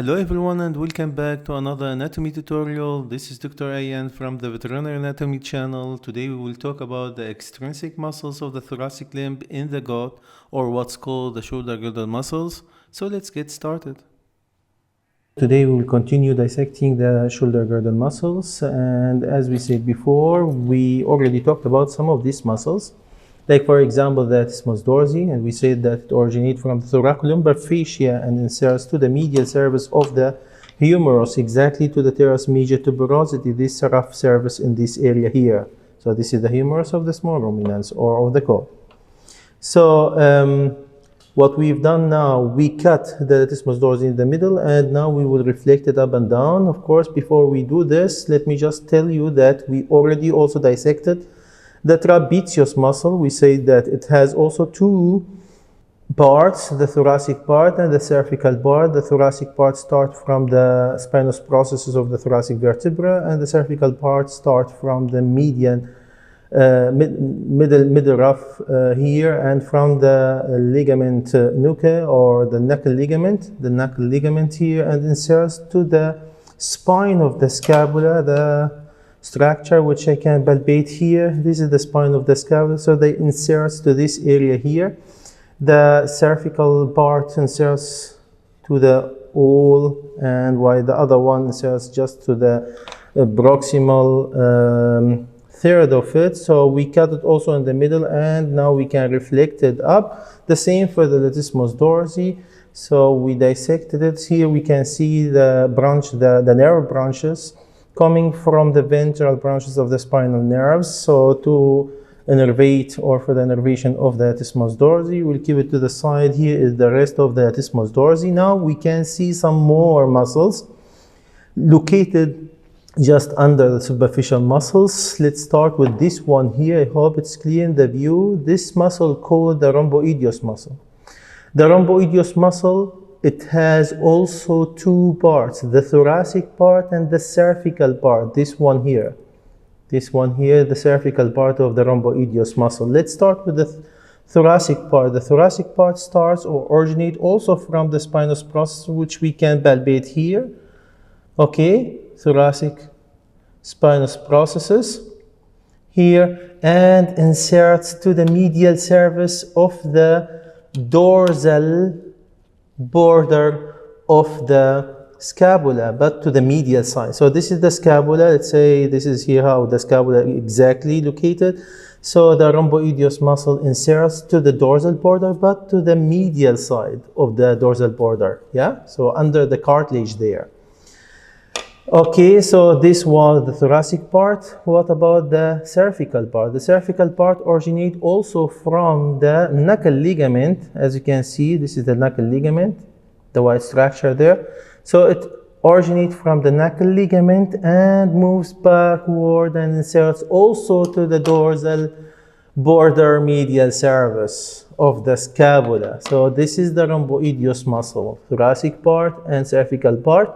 Hello everyone and welcome back to another anatomy tutorial. This is Dr. Aiyan from the Veterinary Anatomy channel. Today we will talk about the extrinsic muscles of the thoracic limb in the goat, or what's called the shoulder girdle muscles. So let's get started. Today we will continue dissecting the shoulder girdle muscles, and as we said before, we already talked about some of these muscles. Like for example, the isthmus dorsi, and we said that it originates from the thoracolumbar fascia and inserts to the medial surface of the humerus, exactly to the teres media tuberosity, this rough surface in this area here. So this is the humerus of the small ruminants or of the cow. So what we've done now, we cut the isthmus dorsi in the middle, and now we will reflect it up and down. Of course, before we do this, let me just tell you that we already also dissected the trapezius muscle. We say that it has also two parts, the thoracic part and the cervical part. The thoracic part starts from the spinous processes of the thoracic vertebra, and the cervical part starts from the median middle rough here, and from the ligament nuchae or the knuckle ligament here, and inserts to the spine of the scapula, the structure which I can palpate here. This is the spine of the scapula, so they inserts to this area here. The cervical part inserts to the awl, and while the other one inserts just to the proximal third of it. So we cut it also in the middle, and now we can reflect it up. The same for the isthmus dorsi. So we dissected it. Here we can see the branch, the nerve branches coming from the ventral branches of the spinal nerves. So to innervate, or for the innervation of the isthmus dorsi, we'll keep it to the side. Here is the rest of the isthmus dorsi. Now we can see some more muscles located just under the superficial muscles. Let's start with this one here. I hope it's clear in the view. This muscle called the rhomboideus muscle. The rhomboideus muscle, it has also two parts, the thoracic part and the cervical part. This one here, the cervical part of the rhomboideus muscle. Let's start with the thoracic part. The thoracic part starts or originates also from the spinous process, which we can palpate here. Okay, thoracic spinous processes here, and inserts to the medial surface of the dorsal border of the scapula, but to the medial side. So this is the scapula. Let's say this is here how the scapula exactly located. So the rhomboideus muscle inserts to the dorsal border, but to the medial side of the dorsal border. Yeah, so under the cartilage there. Okay, so this was the thoracic part. What about the cervical part? The cervical part originates also from the knuckle ligament. As you can see, this is the knuckle ligament, the white structure there. So it originates from the knuckle ligament and moves backward and inserts also to the dorsal border medial surface of the scapula. So this is the rhomboideus muscle, thoracic part and cervical part.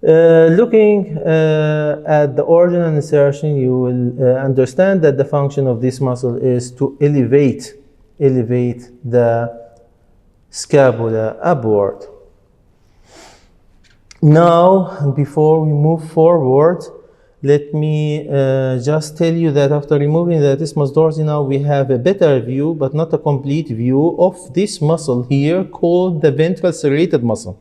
Looking at the origin and insertion, you will understand that the function of this muscle is to elevate the scapula upward. Now, before we move forward, let me just tell you that after removing the isthmus dorsi, now we have a better view, but not a complete view, of this muscle here called the ventral serrated muscle.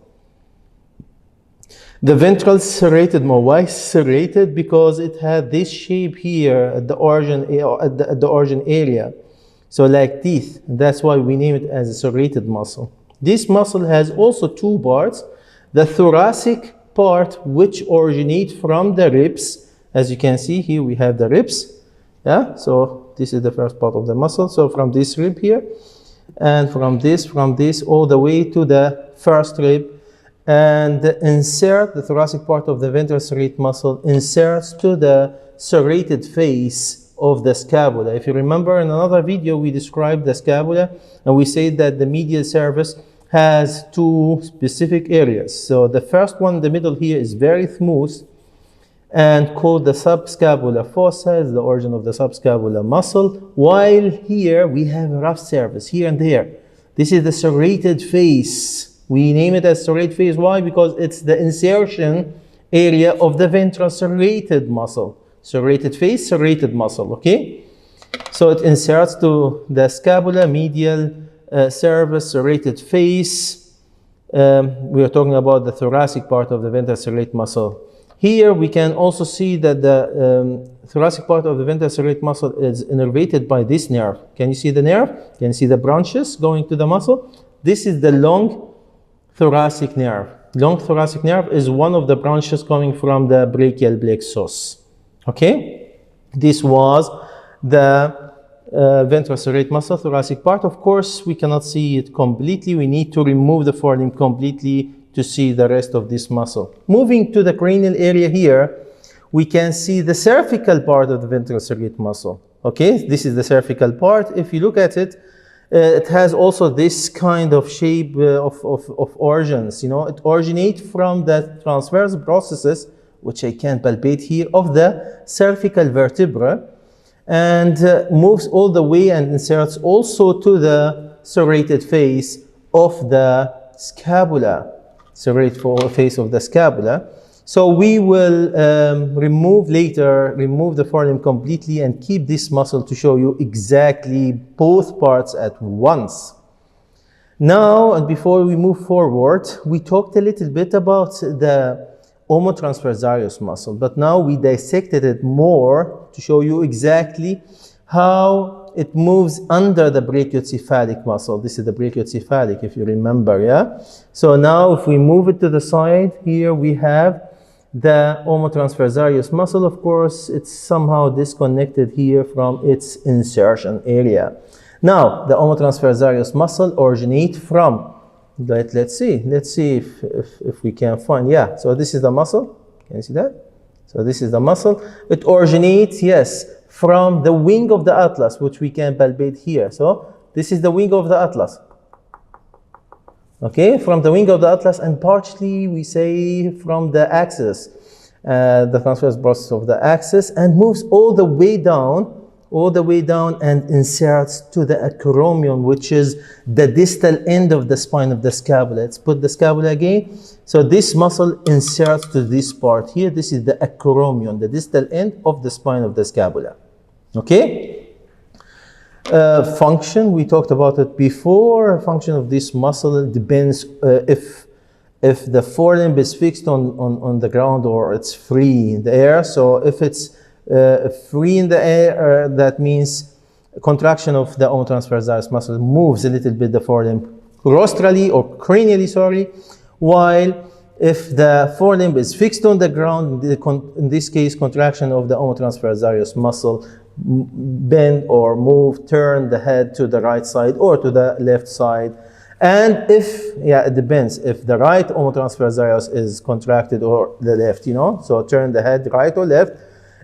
The ventral serrated muscle. Why serrated? Because it had this shape here at the origin area, so like teeth. That's why we name it as a serrated muscle. This muscle has also two parts: the thoracic part, which originates from the ribs. As you can see here, we have the ribs. Yeah, so this is the first part of the muscle. So from this rib here, and from this all the way to the first rib. And the thoracic part of the ventral serrate muscle inserts to the serrated face of the scapula. If you remember, in another video we described the scapula, and we said that the medial surface has two specific areas. So the first one in the middle here is very smooth and called the subscapular fossa, is the origin of the subscapular muscle, while here we have a rough surface here and there. This is the serrated face We name it as serrate phase. Why? Because it's the insertion area of the ventral serrated muscle. Serrated phase, serrated muscle, okay? So it inserts to the scapula, medial cervix, serrated face. We are talking about the thoracic part of the ventral serrate muscle. Here we can also see that the thoracic part of the ventral serrate muscle is innervated by this nerve. Can you see the nerve? Can you see the branches going to the muscle? This is the long thoracic nerve. Long thoracic nerve is one of the branches coming from the brachial plexus. Okay? This was the ventral serrate muscle, thoracic part. Of course, we cannot see it completely. We need to remove the forelimb completely to see the rest of this muscle. Moving to the cranial area here, we can see the cervical part of the ventral serrate muscle. Okay, this is the cervical part. If you look at it, it has also this kind of shape of origins. You know, it originates from the transverse processes, which I can palpate here, of the cervical vertebra, and moves all the way and inserts also to the serrated face of the scapula, serrate face of the scapula. So we will remove the forelimb completely and keep this muscle to show you exactly both parts at once. Now, and before we move forward, we talked a little bit about the Omotransversarius muscle, but now we dissected it more to show you exactly how it moves under the brachiocephalic muscle. This is the brachiocephalic, if you remember, yeah? So now if we move it to the side, here we have the Omotransversarius muscle. Of course, it's somehow disconnected here from its insertion area. Now, the Omotransversarius muscle originates from, let's see if we can find, yeah. So this is the muscle. Can you see that? So this is the muscle. It originates, yes, from the wing of the atlas, which we can palpate here. So this is the wing of the atlas. Okay, from the wing of the atlas, and partially we say from the axis, the transverse process of the axis, and moves all the way down and inserts to the acromion, which is the distal end of the spine of the scapula. Let's put the scapula again. So this muscle inserts to this part here. This is the acromion, the distal end of the spine of the scapula. Okay? Function, we talked about it before. Function of this muscle depends if the forelimb is fixed on the ground or it's free in the air. So if it's free in the air, that means contraction of the Omotransversarius muscle moves a little bit the forelimb rostrally or cranially, sorry, while if the forelimb is fixed on the ground, in this case, contraction of the Omotransversarius muscle bend or move, turn the head to the right side or to the left side. And if, yeah, it depends, if the right Omotransversarius is contracted or the left, you know, so turn the head right or left.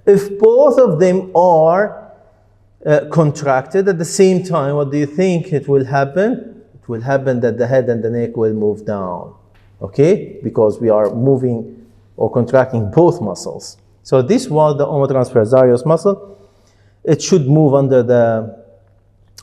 If both of them are contracted at the same time, what do you think it will happen? It will happen that the head and the neck will move down, okay? Because we are moving or contracting both muscles. So this was the Omotransversarius muscle. It should move under the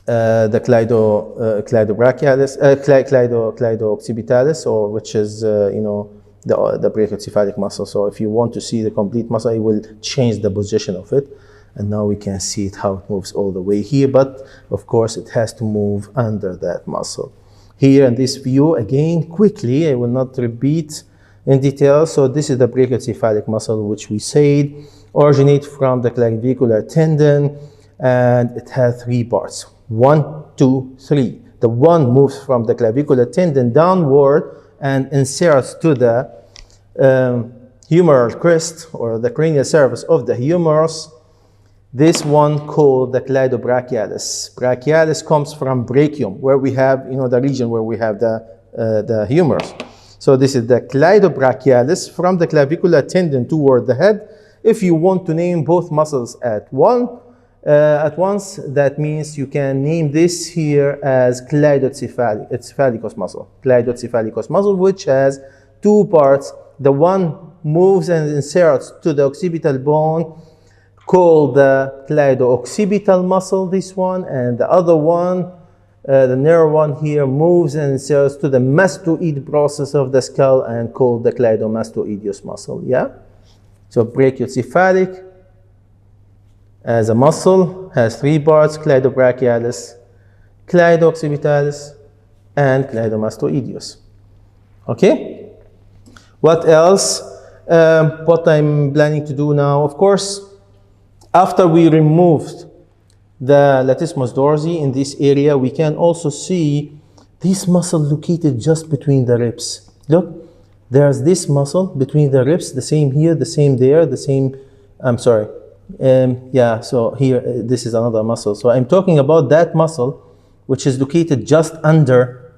cleido-occipitalis, or which is, you know, the brachiocephalic muscle. So if you want to see the complete muscle, it will change the position of it. And now we can see it, how it moves all the way here. But of course, it has to move under that muscle. Here in this view, again, quickly, I will not repeat in detail. So this is the brachiocephalic muscle, which we said originates from the clavicular tendon, and it has three parts. 1, 2, 3. The one moves from the clavicular tendon downward and inserts to the humeral crest or the cranial surface of the humerus. This one called the cleidobrachialis. Brachialis comes from brachium, where we have, you know, the region where we have the humerus. So this is the cleidobrachialis from the clavicular tendon toward the head. If you want to name both muscles at once, that means you can name this here as cleidocephalicus muscle. Cleidocephalicus muscle, which has two parts. The one moves and inserts to the occipital bone, called the cleido-occipital muscle, this one, and the other one the neuron here moves and inserts to the mastoid process of the skull and called the cleidomastoideus muscle. Yeah. So brachiocephalic as a muscle has 3 parts: cleidobrachialis, cleidoccipitalis, and cleidomastoideus. Okay. What else? What I'm planning to do now, of course, after we removed the latissimus dorsi in this area, we can also see this muscle located just between the ribs. Look, there's this muscle between the ribs, the same here, the same there, the same, I'm sorry. Yeah, so here, this is another muscle. So I'm talking about that muscle, which is located just under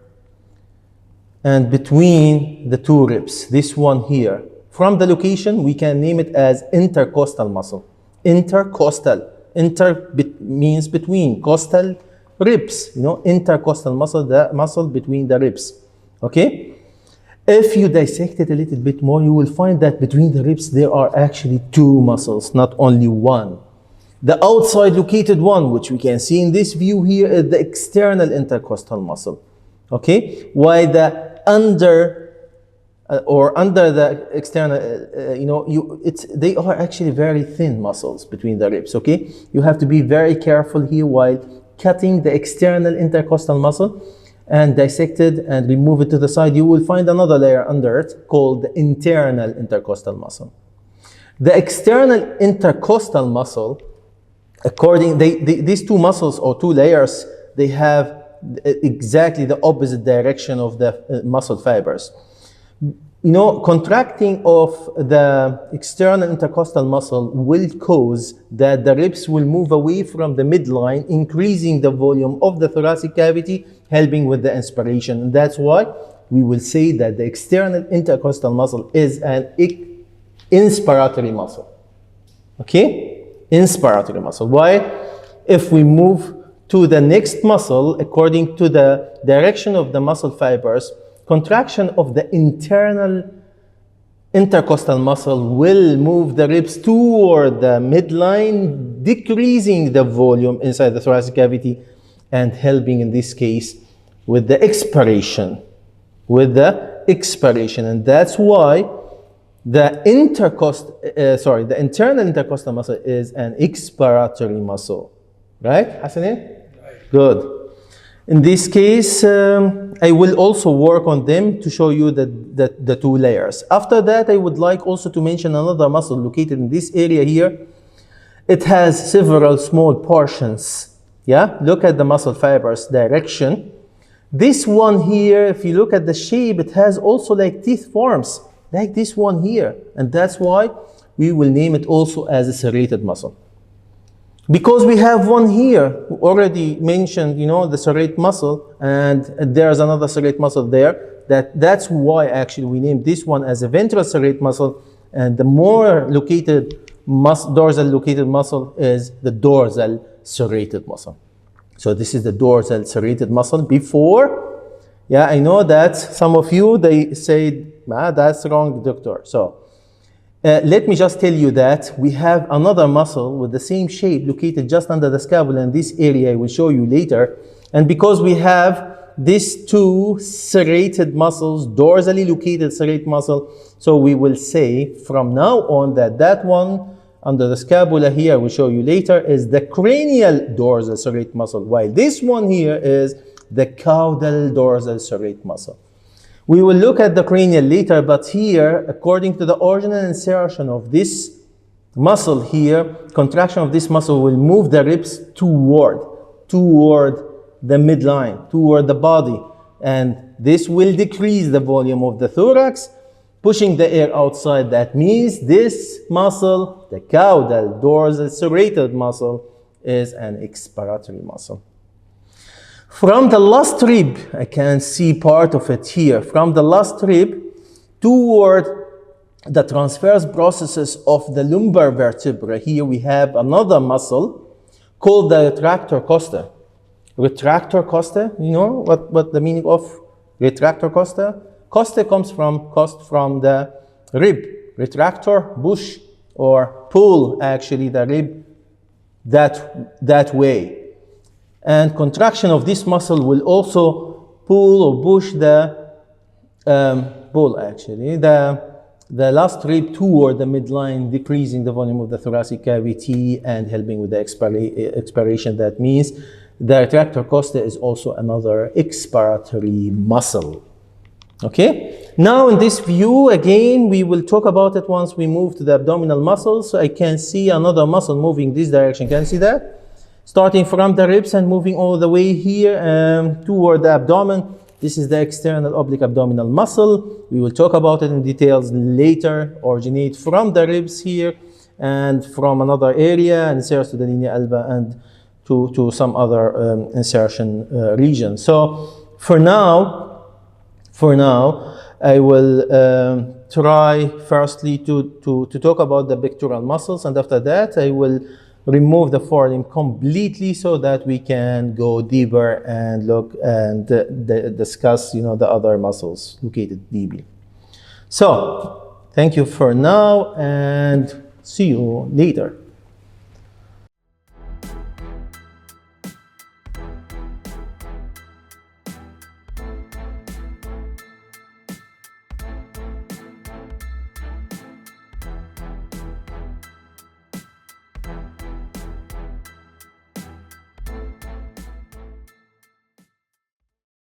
and between the 2 ribs, this one here. From the location, we can name it as intercostal muscle. Intercostal. Means between, costal, ribs, intercostal muscle, the muscle between the ribs. Okay? If you dissect it a little bit more, you will find that between the ribs there are actually 2 muscles, not only 1. The outside located one, which we can see in this view here, is the external intercostal muscle. Okay? While the under the external, they are actually very thin muscles between the ribs. Okay, you have to be very careful here while cutting the external intercostal muscle and dissect it and remove it to the side. You will find another layer under it called the internal intercostal muscle. The external intercostal muscle, these 2 muscles or 2 layers, they have exactly the opposite direction of the muscle fibers. Contracting of the external intercostal muscle will cause that the ribs will move away from the midline, increasing the volume of the thoracic cavity, helping with the inspiration. And that's why we will say that the external intercostal muscle is an inspiratory muscle. Okay? Inspiratory muscle. Why? If we move to the next muscle, according to the direction of the muscle fibers, contraction of the internal intercostal muscle will move the ribs toward the midline, decreasing the volume inside the thoracic cavity and helping in this case with the expiration. And that's why the internal intercostal muscle is an expiratory muscle. Right, Hassanin? Right. Good. In this case, I will also work on them to show you the 2 layers. After that, I would like also to mention another muscle located in this area here. It has several small portions. Yeah, look at the muscle fibers direction. This one here, if you look at the shape, it has also like teeth forms, like this one here. And that's why we will name it also as a serrated muscle. Because we have one here, already mentioned, the serrate muscle, and there's another serrate muscle there. That's why actually we named this one as a ventral serrate muscle, and the more dorsal located muscle is the dorsal serrated muscle. So this is the dorsal serrated muscle. Before, yeah, I know that some of you, they say, that's wrong, doctor. So let me just tell you that we have another muscle with the same shape located just under the scapula in this area. I will show you later. And because we have these 2 serrated muscles, dorsally located serrate muscle, so we will say from now on that one under the scapula here, I will show you later, is the cranial dorsal serrate muscle, while this one here is the caudal dorsal serrate muscle. We will look at the cranial later, but here, according to the original insertion of this muscle here, contraction of this muscle will move the ribs toward the midline, toward the body. And this will decrease the volume of the thorax, pushing the air outside. That means this muscle, the caudal dorsal serrated muscle, is an expiratory muscle. From the last rib, I can see part of it here. From the last rib toward the transverse processes of the lumbar vertebra, here we have another muscle called the retractor costa. Retractor costa, you know what the meaning of retractor costa? Costa comes from the rib. Retractor, push or pull actually the rib that way. and contraction of this muscle will also pull or push the the last rib toward the midline, decreasing the volume of the thoracic cavity and helping with the expiration. That means the retractor costa is also another expiratory muscle. Okay, now in this view, again, we will talk about it once we move to the abdominal muscles. So I can see another muscle moving this direction. Can you see that? Starting from the ribs and moving all the way here toward the abdomen. This is the external oblique abdominal muscle. We will talk about it in details later. Originate from the ribs here and from another area and inserts to the linea alba and to some other insertion region. So for now, I will try firstly to talk about the pectoral muscles, and after that I will remove the forelimb completely so that we can go deeper and look and discuss, the other muscles located deeply. So, thank you for now and see you later.